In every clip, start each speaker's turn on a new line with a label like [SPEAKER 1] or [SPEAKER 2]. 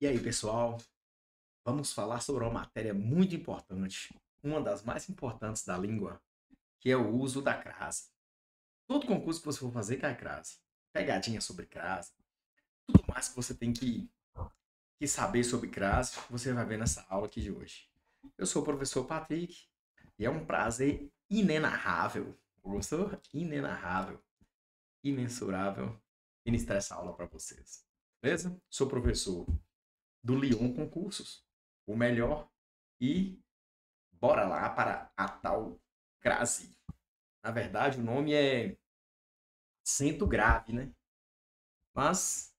[SPEAKER 1] E aí, pessoal? Vamos falar sobre uma matéria muito importante, uma das mais importantes da língua, que é o uso da crase. Todo concurso que você for fazer cai crase. Pegadinha sobre crase, tudo mais que você tem que saber sobre crase, você vai ver nessa aula aqui de hoje. Eu sou o professor Patrick e é um prazer inenarrável, professor inenarrável, imensurável, ministrar essa aula para vocês. Beleza? Sou professor do Lyon Concursos, o melhor, e bora lá para a tal crase. Na verdade, o nome é acento grave, né? Mas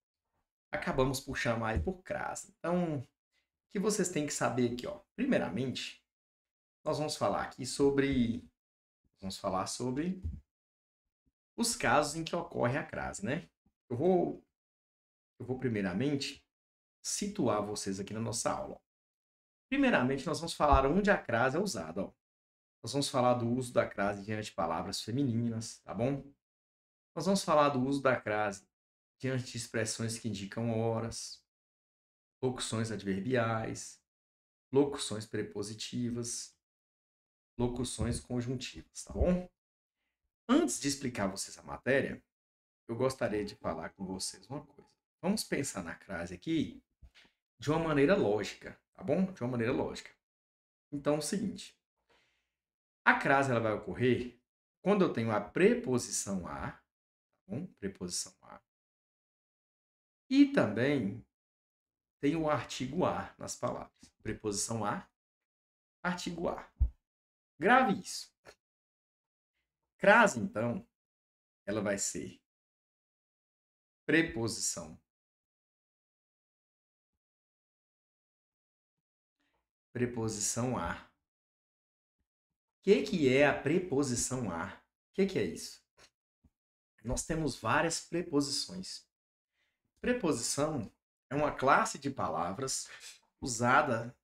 [SPEAKER 1] acabamos por chamar ele por crase. Então, o que vocês têm que saber aqui, ó? Primeiramente, nós vamos falar aqui sobre os casos em que ocorre a crase, né? Eu vou, eu vou primeiramente situar vocês aqui na nossa aula. Primeiramente, nós vamos falar onde a crase é usada, ó. Nós vamos falar do uso da crase diante de palavras femininas, tá bom? Nós vamos falar do uso da crase diante de expressões que indicam horas, locuções adverbiais, locuções prepositivas, locuções conjuntivas, tá bom? Antes de explicar a vocês a matéria, eu gostaria de falar com vocês uma coisa. Vamos pensar na crase aqui de uma maneira lógica, tá bom? De uma maneira lógica. Então, é o seguinte: a crase ela vai ocorrer quando eu tenho a preposição a, tá bom? Preposição a, e também tem o artigo a nas palavras. Preposição a, artigo a. Grave isso. Crase, então, ela vai ser preposição. Preposição a. O que é a preposição a? O que é isso? Nós temos várias preposições. Preposição é uma classe de palavras usada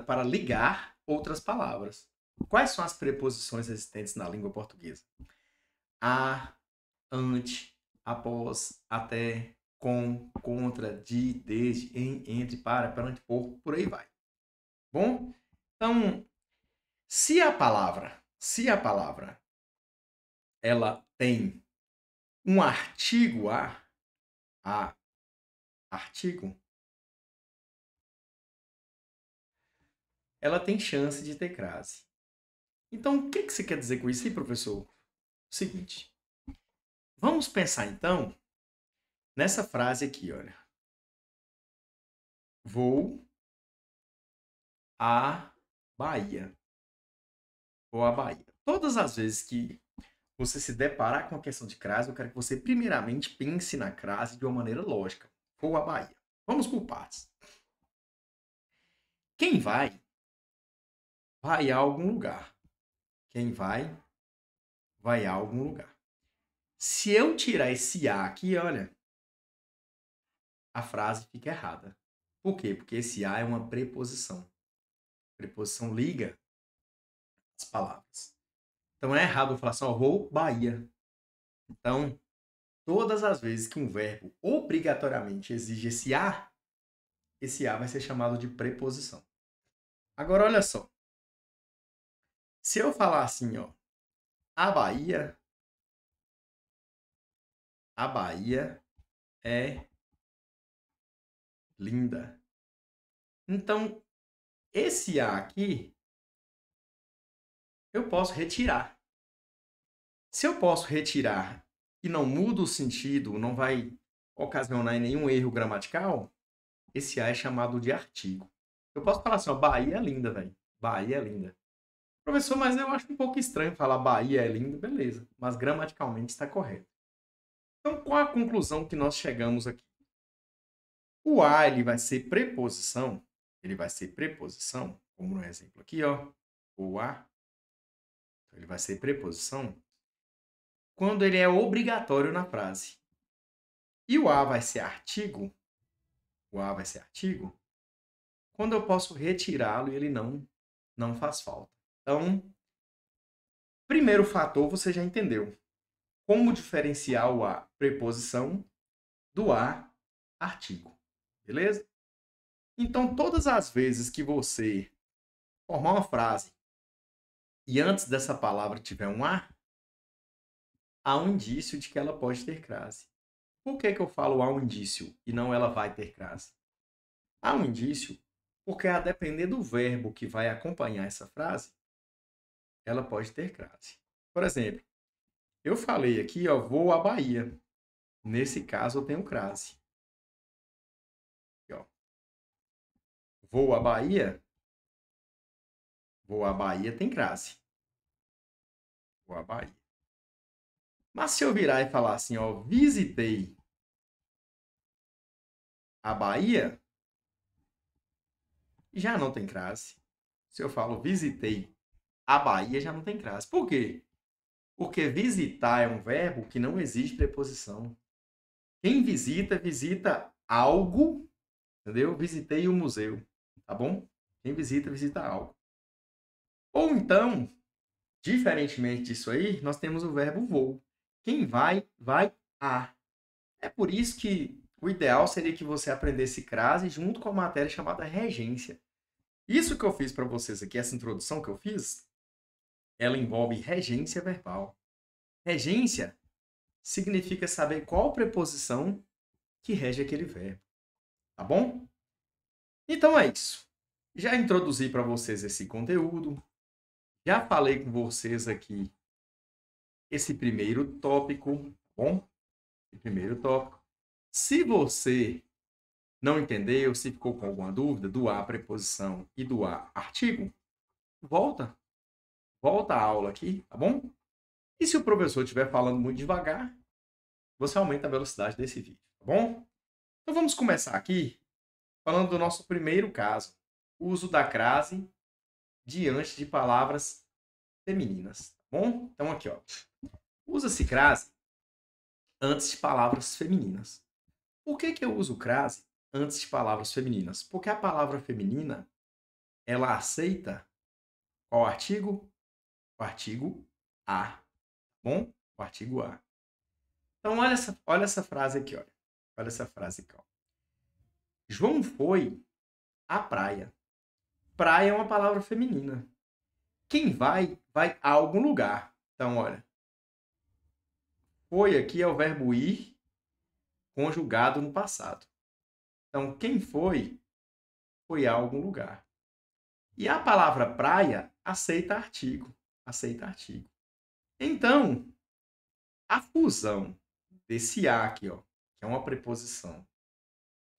[SPEAKER 1] para ligar outras palavras. Quais são as preposições existentes na língua portuguesa? A, ante, após, até, com, contra, de, desde, em, entre, para, perante, por aí vai. Bom? Então, se a palavra ela tem um artigo a artigo, ela tem chance de ter crase. Então, o que você quer dizer com isso aí, professor? O seguinte, vamos pensar então nessa frase aqui, olha. Vou à Bahia. Vou à Bahia. Todas as vezes que você se deparar com a questão de crase, eu quero que você primeiramente pense na crase de uma maneira lógica. Vou à Bahia. Vamos por partes. Quem vai a algum lugar. Quem vai a algum lugar. Se eu tirar esse A aqui, olha, a frase fica errada. Por quê? Porque esse A é uma preposição. A preposição liga as palavras. Então é errado eu falar assim, ó, vou Bahia. Então, todas as vezes que um verbo obrigatoriamente exige esse A vai ser chamado de preposição. Agora, olha só. Se eu falar assim, ó, a Bahia é linda. Então, esse A aqui, eu posso retirar. Se eu posso retirar e não muda o sentido, não vai ocasionar nenhum erro gramatical, esse A é chamado de artigo. Eu posso falar assim, ó, Bahia é linda, velho. Bahia é linda. Professor, mas eu acho um pouco estranho falar Bahia é linda, beleza. Mas gramaticalmente está correto. Então, qual a conclusão que nós chegamos aqui? O A, ele vai ser preposição. Ele vai ser preposição, como no exemplo aqui, ó. O A, ele vai ser preposição quando ele é obrigatório na frase. E o A vai ser artigo. O A vai ser artigo quando eu posso retirá-lo e ele não faz falta. Então, primeiro fator você já entendeu. Como diferenciar o A preposição do A artigo. Beleza? Então, todas as vezes que você formar uma frase e antes dessa palavra tiver um A, há um indício de que ela pode ter crase. Por que que eu falo há um indício e não ela vai ter crase? Há um indício porque, a depender do verbo que vai acompanhar essa frase, ela pode ter crase. Por exemplo, eu falei aqui, ó, vou à Bahia. Nesse caso, eu tenho crase. Aqui, ó. Vou à Bahia. Vou à Bahia tem crase. Vou à Bahia. Mas se eu virar e falar assim, ó, visitei a Bahia, já não tem crase. Se eu falo visitei a Bahia, já não tem crase. Por quê? Porque visitar é um verbo que não existe preposição. Quem visita, visita algo, entendeu? Visitei o museu, tá bom? Quem visita, visita algo. Ou então, diferentemente disso aí, nós temos o verbo vou. Quem vai, vai a. É por isso que o ideal seria que você aprendesse crase junto com a matéria chamada regência. Isso que eu fiz para vocês aqui, essa introdução que eu fiz, ela envolve regência verbal. Regência significa saber qual preposição que rege aquele verbo, tá bom? Então é isso. Já introduzi para vocês esse conteúdo, já falei com vocês aqui esse primeiro tópico, tá bom? Esse primeiro tópico. Se você não entendeu, se ficou com alguma dúvida do a preposição e do a artigo, volta a aula aqui, tá bom? E se o professor estiver falando muito devagar, você aumenta a velocidade desse vídeo, tá bom? Então vamos começar aqui falando do nosso primeiro caso, o uso da crase diante de palavras femininas, tá bom? Então aqui, ó, usa-se crase antes de palavras femininas. Por que que eu uso crase antes de palavras femininas? Porque a palavra feminina, ela aceita qual artigo? O artigo a, tá bom? O artigo a. Então olha essa frase aqui, olha. Olha essa frase aqui, ó. João foi à praia. Praia é uma palavra feminina. Quem vai, vai a algum lugar. Então, olha. Foi aqui é o verbo ir conjugado no passado. Então, quem foi, foi a algum lugar. E a palavra praia aceita artigo. Aceita artigo. Então, a fusão desse a aqui, ó, que é uma preposição,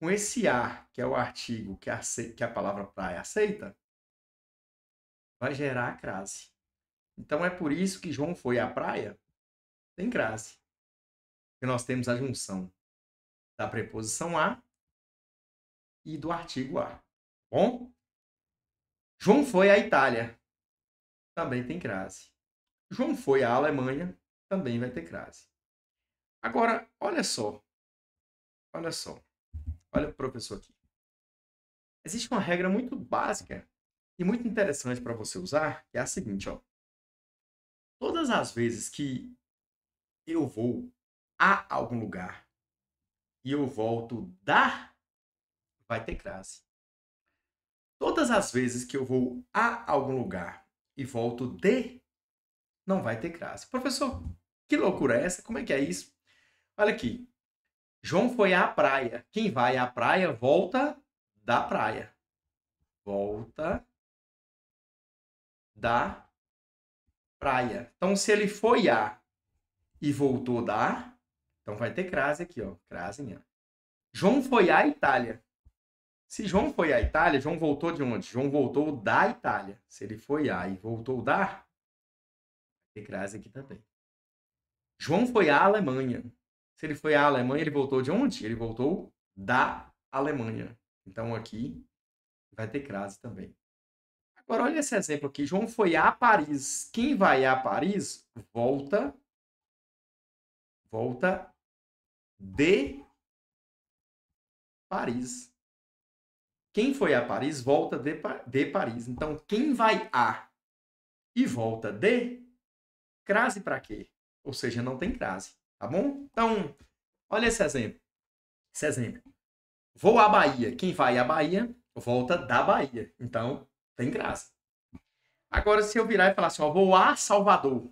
[SPEAKER 1] com esse a, que é o artigo que a palavra praia aceita, vai gerar a crase. Então, é por isso que João foi à praia, tem crase. Porque nós temos a junção da preposição a e do artigo a. Bom? João foi à Itália, também tem crase. João foi à Alemanha, também vai ter crase. Agora, olha só. Olha só. Olha o professor aqui. Existe uma regra muito básica e muito interessante para você usar, que é a seguinte, ó. Todas as vezes que eu vou a algum lugar e eu volto da, vai ter crase. Todas as vezes que eu vou a algum lugar e volto de, não vai ter crase. Professor, que loucura é essa? Como é que é isso? Olha aqui. João foi à praia. Quem vai à praia, volta da praia. Volta da praia. Então, se ele foi a e voltou da, então vai ter crase aqui, ó. Crase em a. João foi à Itália. Se João foi à Itália, João voltou de onde? João voltou da Itália. Se ele foi a e voltou da, vai ter crase aqui também. João foi à Alemanha. Se ele foi à Alemanha, ele voltou de onde? Ele voltou da Alemanha. Então aqui vai ter crase também. Agora olha esse exemplo aqui. João foi a Paris. Quem vai a Paris, volta de Paris. Quem foi a Paris, volta de Paris. Então quem vai a e volta de, crase para quê? Ou seja, não tem crase, tá bom? Então, olha esse exemplo. Esse exemplo. Vou à Bahia. Quem vai à Bahia, volta da Bahia. Então, tem crase. Agora, se eu virar e falar assim, ó, vou a Salvador.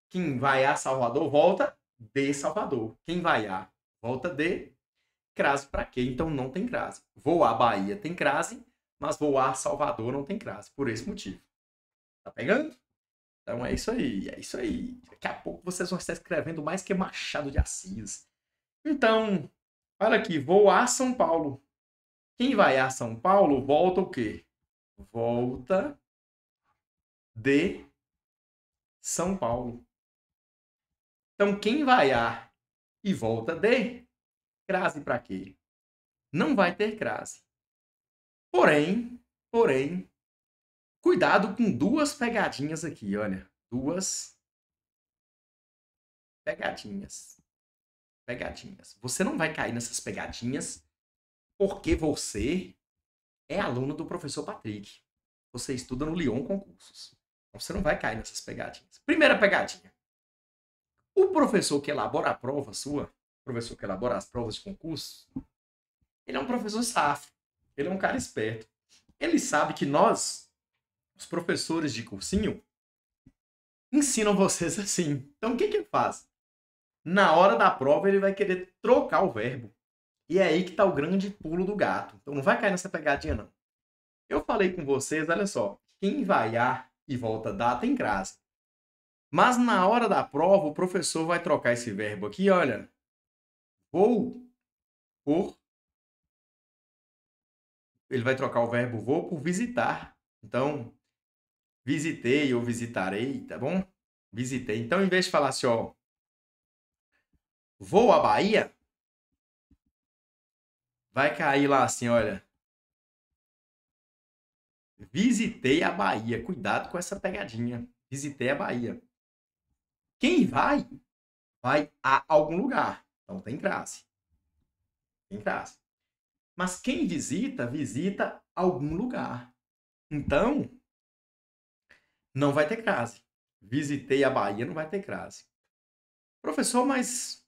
[SPEAKER 1] Quem vai a Salvador, volta de Salvador. Quem vai a, volta de crase para quê? Então, não tem crase. Vou à Bahia, tem crase, mas vou a Salvador, não tem crase. Por esse motivo. Tá pegando? Então, é isso aí. É isso aí. Daqui a pouco vocês vão estar escrevendo mais que Machado de Assis. Então, olha aqui. Vou a São Paulo. Quem vai a São Paulo, volta o quê? Volta de São Paulo. Então, quem vai a e volta de, crase para quê? Não vai ter crase. Porém, cuidado com duas pegadinhas aqui, olha. Duas pegadinhas. Pegadinhas. Você não vai cair nessas pegadinhas porque você é aluno do professor Patrick. Você estuda no Lyon Concursos. Então, você não vai cair nessas pegadinhas. Primeira pegadinha. O professor que elabora a prova sua, o professor que elabora as provas de concurso, ele é um professor safo. Ele é um cara esperto. Ele sabe que nós, os professores de cursinho, ensinam vocês assim. Então, o que ele faz? Na hora da prova, ele vai querer trocar o verbo. E é aí que está o grande pulo do gato. Então, não vai cair nessa pegadinha, não. Eu falei com vocês, olha só. Quem vai a e volta dá tem crase. Mas na hora da prova, o professor vai trocar esse verbo aqui, olha. Vou por... Ele vai trocar o verbo vou por visitar. Então, visitei ou visitarei, tá bom? Visitei. Então, em vez de falar assim, ó, vou à Bahia, vai cair lá assim, olha. Visitei a Bahia. Cuidado com essa pegadinha. Visitei a Bahia. Quem vai, vai a algum lugar. Então, tem crase. Tem crase. Mas quem visita, visita algum lugar. Então, não vai ter crase. Visitei a Bahia, não vai ter crase. Professor, mas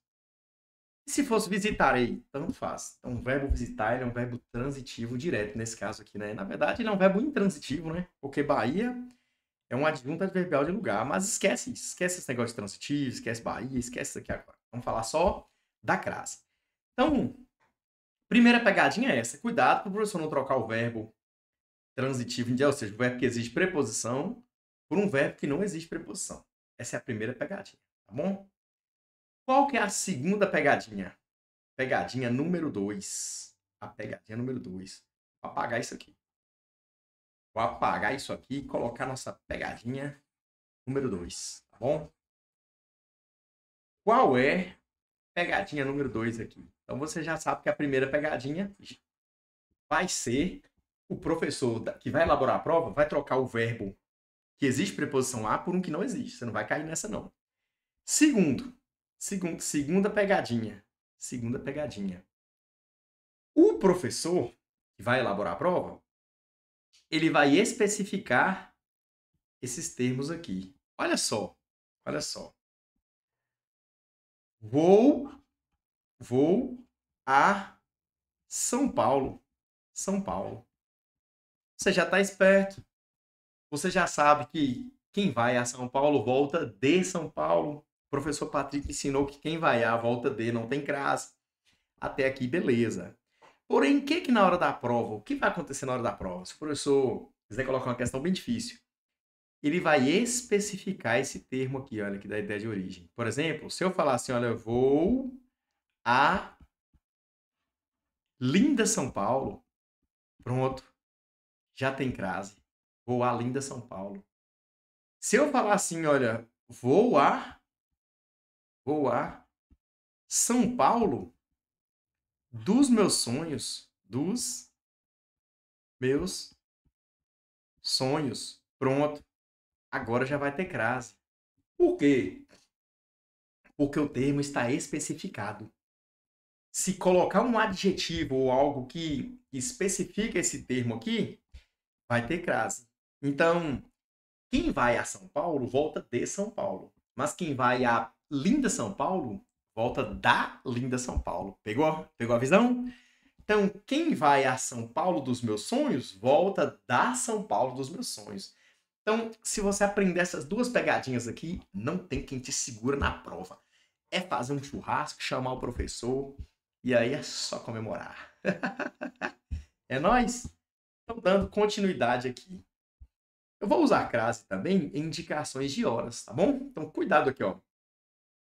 [SPEAKER 1] e se fosse visitarei? Tanto faz. Então, o verbo visitar ele é um verbo transitivo direto nesse caso aqui, né? Na verdade, ele é um verbo intransitivo, né? Porque Bahia é um adjunto adverbial de lugar. Mas esquece isso. Esquece esse negócio de transitivo, esquece Bahia, esquece isso aqui agora. Vamos falar só da crase. Então, primeira pegadinha é essa. Cuidado para o professor não trocar o verbo transitivo, ou seja, o verbo que existe preposição, por um verbo que não existe preposição. Essa é a primeira pegadinha, tá bom? Qual que é a segunda pegadinha? Pegadinha número 2. A pegadinha número 2. Vou apagar isso aqui. Vou apagar isso aqui e colocar nossa pegadinha número 2, tá bom? Qual é pegadinha número 2 aqui? Então você já sabe que a primeira pegadinha vai ser o professor que vai elaborar a prova vai trocar o verbo que existe preposição a por um que não existe. Você não vai cair nessa, não. Segunda pegadinha. Segunda pegadinha. O professor que vai elaborar a prova, ele vai especificar esses termos aqui. Olha só. Olha só. Vou a São Paulo. São Paulo. Você já está esperto. Você já sabe que quem vai a São Paulo volta de São Paulo. O professor Patrick ensinou que quem vai a volta de não tem crase. Até aqui, beleza. Porém, o que na hora da prova? O que vai acontecer na hora da prova? Se o professor quiser colocar uma questão bem difícil, ele vai especificar esse termo aqui, olha, que dá a ideia de origem. Por exemplo, se eu falar assim, olha, vou a linda São Paulo, pronto, já tem crase. Vou a linda São Paulo. Se eu falar assim, olha, vou a São Paulo dos meus sonhos, pronto, agora já vai ter crase. Por quê? Porque o termo está especificado. Se colocar um adjetivo ou algo que especifica esse termo aqui, vai ter crase. Então, quem vai a São Paulo, volta de São Paulo. Mas quem vai a linda São Paulo, volta da linda São Paulo. Pegou? Pegou a visão? Então, quem vai a São Paulo dos meus sonhos, volta da São Paulo dos meus sonhos. Então, se você aprender essas duas pegadinhas aqui, não tem quem te segura na prova. É fazer um churrasco, chamar o professor, e aí é só comemorar. É nóis? Então, dando continuidade aqui. Eu vou usar a crase também em indicações de horas, tá bom? Então, cuidado aqui, ó.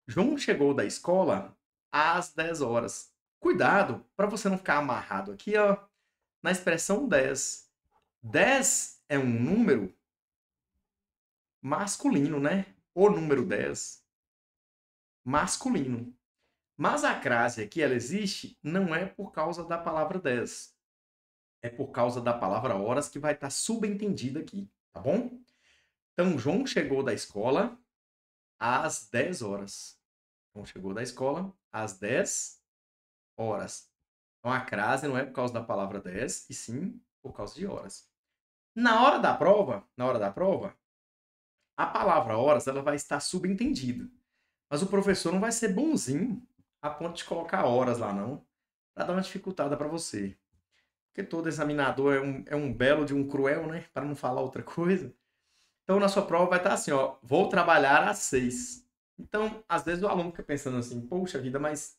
[SPEAKER 1] João chegou da escola às 10 horas. Cuidado para você não ficar amarrado aqui, ó, na expressão 10. 10 é um número masculino, né? O número 10, masculino. Mas a crase aqui, ela existe não é por causa da palavra 10. É por causa da palavra horas que vai estar subentendida aqui, tá bom? Então, João chegou da escola às 10 horas. João chegou da escola às 10 horas. Então, a crase não é por causa da palavra 10, e sim por causa de horas. Na hora da prova, a palavra horas ela vai estar subentendida. Mas o professor não vai ser bonzinho a ponto de colocar horas lá, não, para dar uma dificultada para você. Porque todo examinador é um belo de um cruel, né? Para não falar outra coisa. Então, na sua prova vai estar assim, ó, vou trabalhar às 6. Então, às vezes o aluno fica pensando assim, poxa vida, mas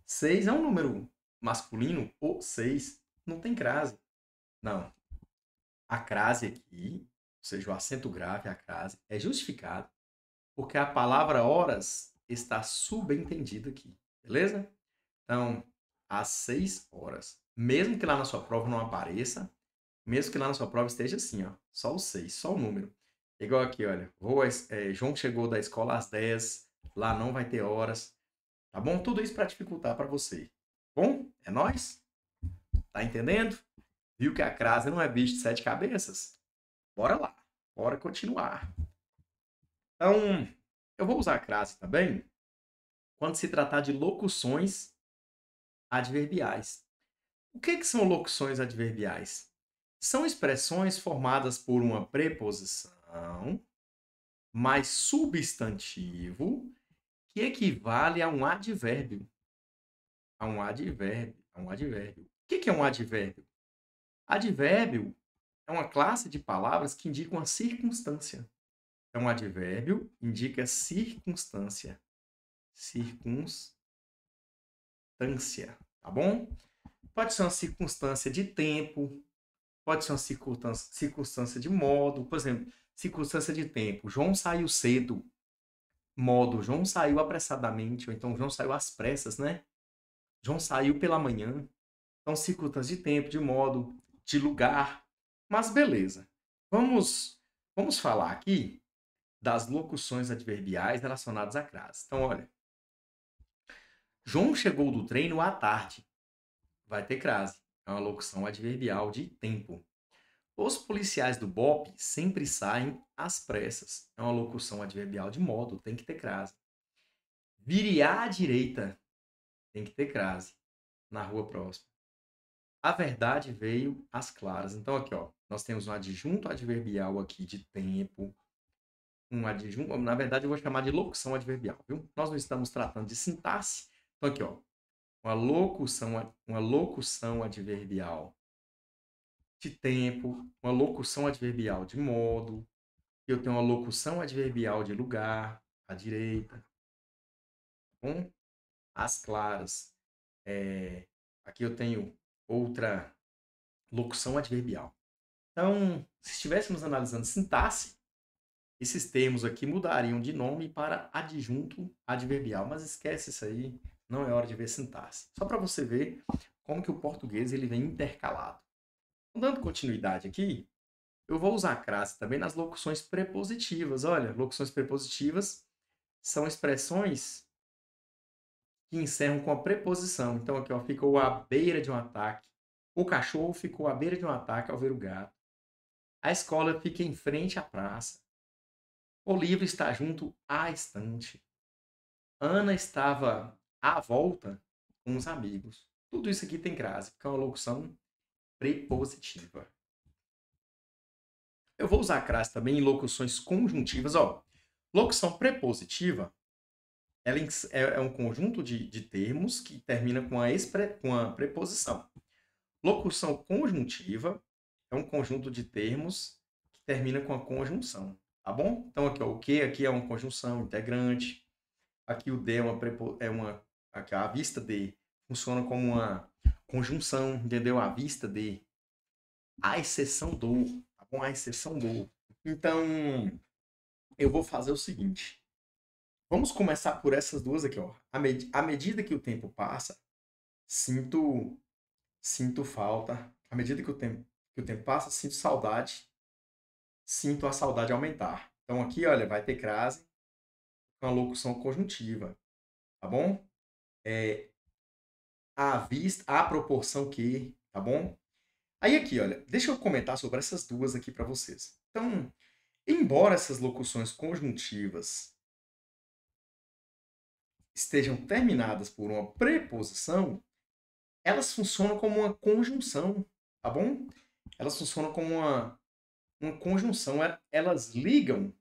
[SPEAKER 1] 6 é um número masculino? Ou 6 não tem crase. Não. A crase aqui, ou seja, o acento grave, a crase, é justificado porque a palavra horas está subentendida aqui, beleza? Então, às 6 horas. Mesmo que lá na sua prova não apareça, mesmo que lá na sua prova esteja assim, ó, só o 6, só o número. Igual aqui, olha, João chegou da escola às 10, lá não vai ter horas, tá bom? Tudo isso para dificultar para você. Bom, é nóis? Tá entendendo? Viu que a crase não é bicho de 7 cabeças? Bora lá, bora continuar. Então, eu vou usar a crase também quando se tratar de locuções adverbiais. O que são locuções adverbiais? São expressões formadas por uma preposição mais substantivo que equivale a um advérbio. A um advérbio. A um advérbio. O que é um advérbio? Advérbio é uma classe de palavras que indicam a circunstância. Então, um advérbio indica circunstância. Circunstância, tá bom? Pode ser uma circunstância de tempo, pode ser uma circunstância de modo. Por exemplo, circunstância de tempo. João saiu cedo. Modo, João saiu apressadamente, ou então João saiu às pressas, né? João saiu pela manhã. Então, circunstância de tempo, de modo, de lugar. Mas beleza. Vamos falar aqui das locuções adverbiais relacionadas à crase. Então, olha. João chegou do treino à tarde. Vai ter crase. É uma locução adverbial de tempo. Os policiais do BOPE sempre saem às pressas. É uma locução adverbial de modo, tem que ter crase. Vire à direita, tem que ter crase. Na rua próxima. A verdade veio às claras. Então, aqui, ó, nós temos um adjunto adverbial aqui de tempo. Um adjunto, na verdade, eu vou chamar de locução adverbial, viu? Nós não estamos tratando de sintaxe. Então, aqui, ó, uma locução adverbial de tempo, uma locução adverbial de modo, eu tenho uma locução adverbial de lugar, à direita, com as claras. Aqui eu tenho outra locução adverbial. Então, se estivéssemos analisando sintaxe, esses termos aqui mudariam de nome para adjunto adverbial, mas esquece isso aí, não é hora de ver sintaxe. Só para você ver como que o português ele vem intercalado. Dando continuidade aqui, eu vou usar a crase também nas locuções prepositivas. Olha, locuções prepositivas são expressões que encerram com a preposição. Então, aqui, ó, ficou à beira de um ataque. O cachorro ficou à beira de um ataque ao ver o gato. A escola fica em frente à praça. O livro está junto à estante. Ana estava à volta com os amigos. Tudo isso aqui tem crase, porque é uma locução prepositiva. Eu vou usar a crase também em locuções conjuntivas. Ó, locução prepositiva ela é um conjunto de termos que termina com a preposição. Locução conjuntiva é um conjunto de termos que termina com a conjunção, tá bom? Então aqui, ó, o que aqui é uma conjunção integrante. Aqui o de aqui, a vista de funciona como uma conjunção, entendeu? A vista de, a exceção do, tá bom? A exceção do. Então, eu vou fazer o seguinte. Vamos começar por essas duas aqui, ó. À medida que o tempo passa, sinto sinto falta. À medida que o tempo passa, sinto saudade, sinto a saudade aumentar. Então aqui, olha, vai ter crase com a locução conjuntiva, tá bom? É, à vista, à proporção que, tá bom? Aí aqui, olha, deixa eu comentar sobre essas duas aqui para vocês. Então, embora essas locuções conjuntivas estejam terminadas por uma preposição, elas funcionam como uma conjunção, tá bom? Elas funcionam como uma conjunção. Elas ligam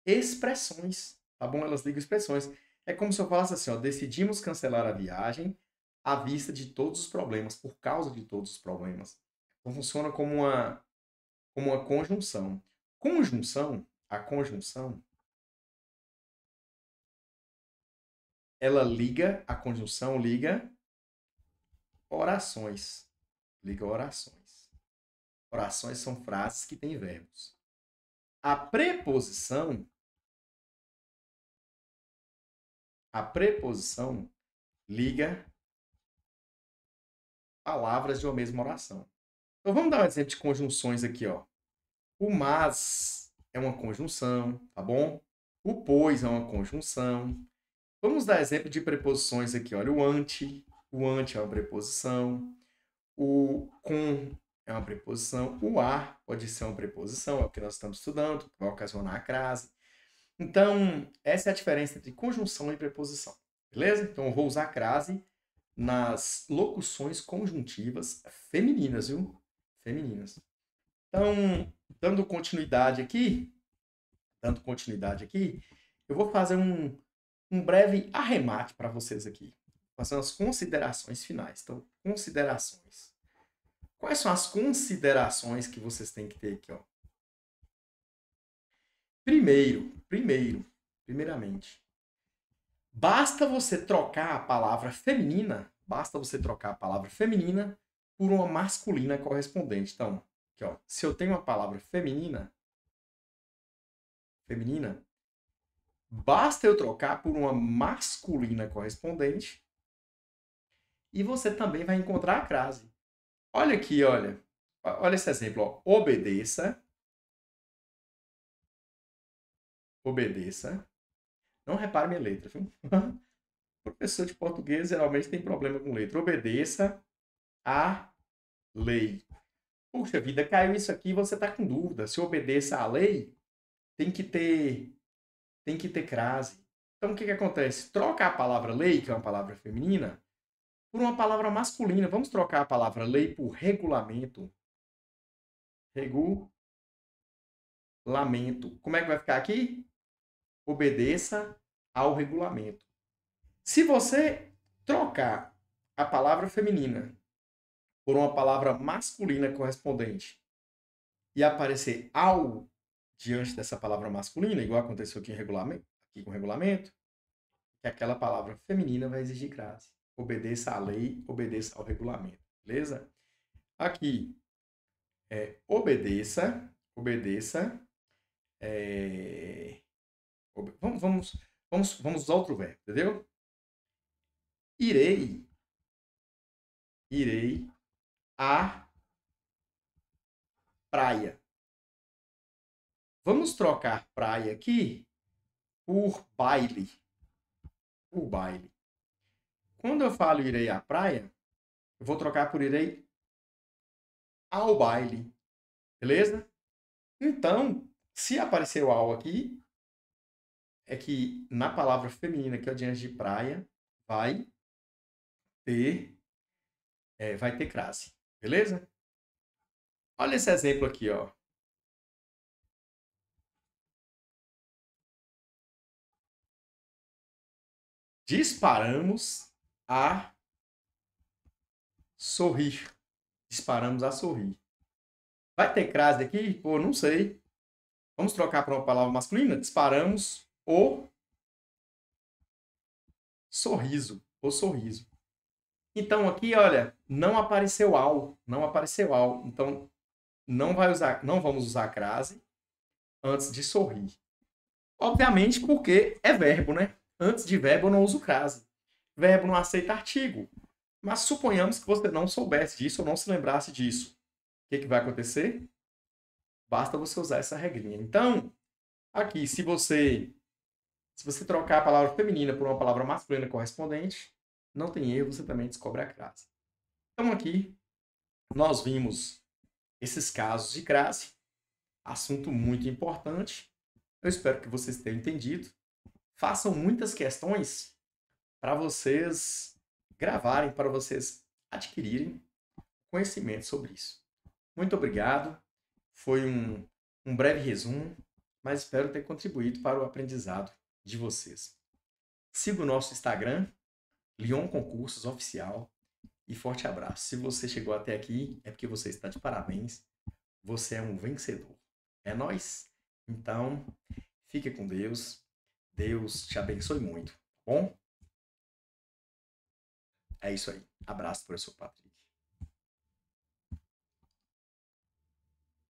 [SPEAKER 1] expressões, tá bom? Elas ligam expressões. É como se eu falasse assim, ó, decidimos cancelar a viagem à vista de todos os problemas, por causa de todos os problemas. Então funciona como uma conjunção. A conjunção, a conjunção liga orações. Liga orações. Orações são frases que têm verbos. A preposição, a preposição liga palavras de uma mesma oração. Então vamos dar um exemplo de conjunções aqui, ó. O mas é uma conjunção, tá bom? O pois é uma conjunção. Vamos dar exemplo de preposições aqui, olha, o ante é uma preposição, o com é uma preposição, o a pode ser uma preposição, é o que nós estamos estudando, vai ocasionar a crase. Então, essa é a diferença entre conjunção e preposição, beleza? Então, eu vou usar a crase nas locuções conjuntivas femininas, viu? Femininas. Então, dando continuidade aqui, eu vou fazer um breve arremate para vocês aqui. Fazer umas considerações finais. Então, considerações. Quais são as considerações que vocês têm que ter aqui, ó? Primeiramente, basta você trocar a palavra feminina por uma masculina correspondente. Então, aqui, ó, se eu tenho uma palavra feminina, basta eu trocar por uma masculina correspondente e você também vai encontrar a crase. Olha aqui, olha. Olha esse exemplo, ó. Obedeça. Obedeça. Não repare minha letra, viu? Professor de português geralmente tem problema com letra. Obedeça à lei. Puxa vida, caiu isso aqui e você está com dúvida. Se obedeça à lei, tem que ter, tem que ter crase. Então, o que acontece? Troca a palavra lei, que é uma palavra feminina, por uma palavra masculina. Vamos trocar a palavra lei por regulamento. Regulamento. Como é que vai ficar aqui? Obedeça ao regulamento. Se você trocar a palavra feminina por uma palavra masculina correspondente e aparecer ao diante dessa palavra masculina, igual aconteceu aqui com o regulamento, que aquela palavra feminina vai exigir crase. Obedeça à lei, obedeça ao regulamento. Beleza? Aqui, obedeça. Vamos usar outro verbo, entendeu? Irei à praia. Vamos trocar praia aqui por baile. Por baile. Quando eu falo irei à praia, eu vou trocar por irei ao baile. Beleza? Então, se aparecer o ao aqui, é que na palavra feminina que é diante de praia, vai ter, vai ter crase. Beleza? Olha esse exemplo aqui, ó. Disparamos a Sorrir. Disparamos a sorrir. Vai ter crase aqui? Pô, não sei. Vamos trocar para uma palavra masculina? Disparamos o sorriso. O sorriso. Então aqui, olha, não apareceu ao. Não apareceu ao. Então não vamos usar crase antes de sorrir. Obviamente porque é verbo, né? Antes de verbo eu não uso crase. Verbo não aceita artigo. Mas suponhamos que você não soubesse disso ou não se lembrasse disso. O que vai acontecer? Basta você usar essa regrinha. Então, aqui, se você trocar a palavra feminina por uma palavra masculina correspondente, não tem erro, você também descobre a crase. Então, aqui, nós vimos esses casos de crase, assunto muito importante. Eu espero que vocês tenham entendido. Façam muitas questões para vocês gravarem, para vocês adquirirem conhecimento sobre isso. Muito obrigado. Foi um breve resumo, mas espero ter contribuído para o aprendizado de vocês. Siga o nosso Instagram, Lyon Concursos Oficial, e forte abraço. Se você chegou até aqui, é porque você está de parabéns. Você é um vencedor. É nóis? Então, fique com Deus. Deus te abençoe muito, tá bom? É isso aí. Abraço, professor Patrick.